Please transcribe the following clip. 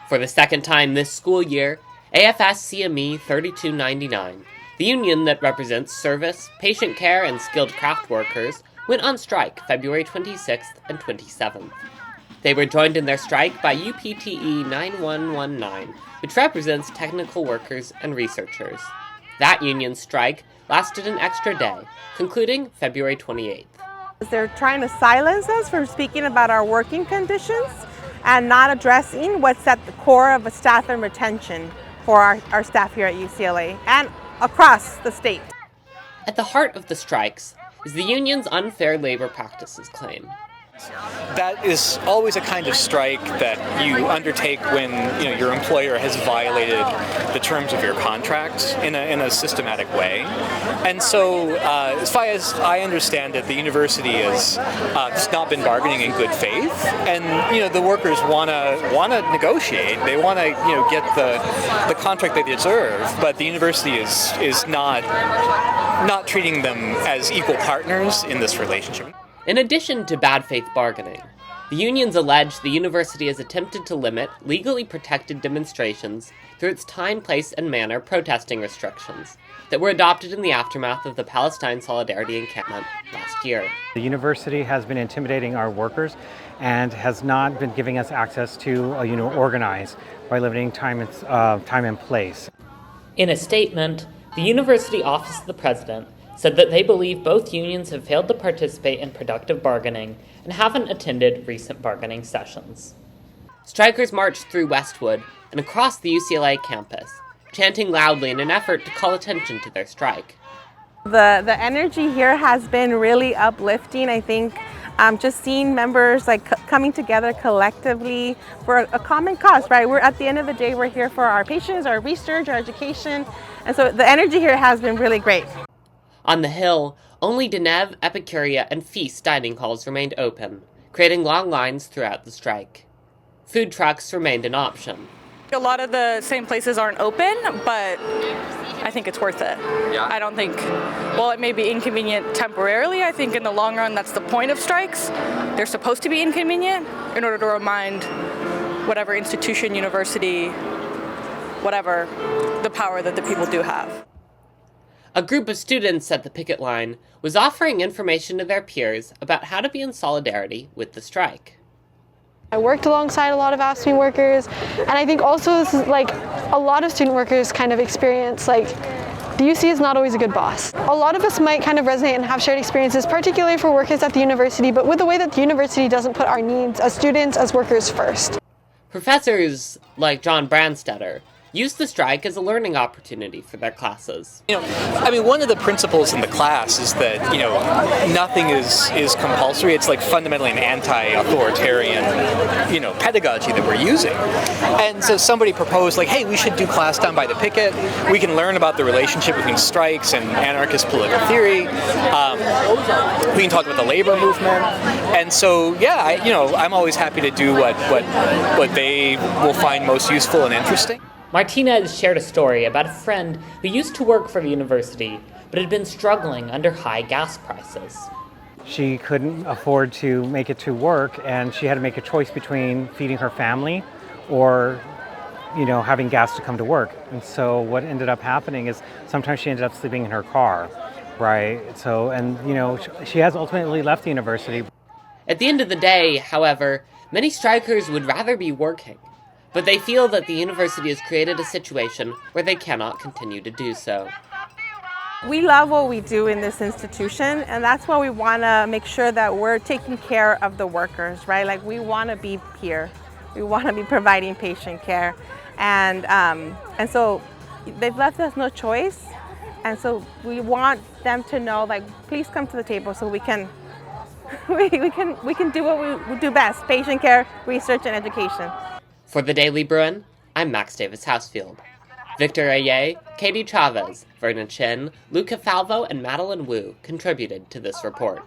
For the second time this school year, AFSCME 3299, the union that represents service, patient care, and skilled craft workers, went on strike February 26th and 27th. They were joined in their strike by UPTE 9119, which represents technical workers and researchers. That union strike lasted an extra day, concluding February 28th. They're trying to silence us from speaking about our working conditions and not addressing what's at the core of staff and retention for our staff here at UCLA and across the state. At the heart of the strikes is the union's unfair labor practices claim. That is always a kind of strike that you undertake when your employer has violated the terms of your contract in a systematic way. And so, as far as I understand it, the university has not been bargaining in good faith, and the workers want to negotiate. They want to get the contract they deserve, but the university is not treating them as equal partners in this relationship. In addition to bad faith bargaining, the unions allege the university has attempted to limit legally protected demonstrations through its time, place, and manner protesting restrictions that were adopted in the aftermath of the Palestine Solidarity Encampment last year. The university has been intimidating our workers and has not been giving us access to organize by limiting time and place. In a statement, the University Office of the President said that they believe both unions have failed to participate in productive bargaining and haven't attended recent bargaining sessions. Strikers marched through Westwood and across the UCLA campus, chanting loudly in an effort to call attention to their strike. The energy here has been really uplifting. I think just seeing members coming together collectively for a common cause, right? We're at the end of the day, we're here for our patients, our research, our education, and so the energy here has been really great. On the Hill, only Denev, Epicuria, and Feast dining halls remained open, creating long lines throughout the strike. Food trucks remained an option. A lot of the same places aren't open, but I think it's worth it. Yeah. I don't think, it may be inconvenient temporarily. I think in the long run, that's the point of strikes. They're supposed to be inconvenient in order to remind whatever institution, university, whatever, the power that the people do have. A group of students at the picket line was offering information to their peers about how to be in solidarity with the strike. I worked alongside a lot of AFSCME workers, and I think also this is a lot of student workers kind of experience the UC is not always a good boss. A lot of us might kind of resonate and have shared experiences, particularly for workers at the university, but with the way that the university doesn't put our needs as students, as workers first. Professors like John Brandstetter use the strike as a learning opportunity for their classes. One of the principles in the class is that, nothing is compulsory. It's fundamentally an anti-authoritarian, pedagogy that we're using. And so somebody proposed, hey, we should do class down by the picket. We can learn about the relationship between strikes and anarchist political theory. We can talk about the labor movement. And so, I'm always happy to do what they will find most useful and interesting. Martinez shared a story about a friend who used to work for the university, but had been struggling under high gas prices. She couldn't afford to make it to work, and she had to make a choice between feeding her family or, having gas to come to work. And so what ended up happening is sometimes she ended up sleeping in her car, right? So, she has ultimately left the university. At the end of the day, however, many strikers would rather be working. But they feel that the university has created a situation where they cannot continue to do so. We love what we do in this institution, and that's why we want to make sure that we're taking care of the workers, right? We want to be here. We want to be providing patient care. And so they've left us no choice. And so we want them to know, please come to the table so we can do what we do best, patient care, research, and education. For the Daily Bruin, I'm Max Davis-Housefield. Victor Ayaay, Katie Chavez, Verna Chen, Luca Falvo, and Madeline contributed to this report.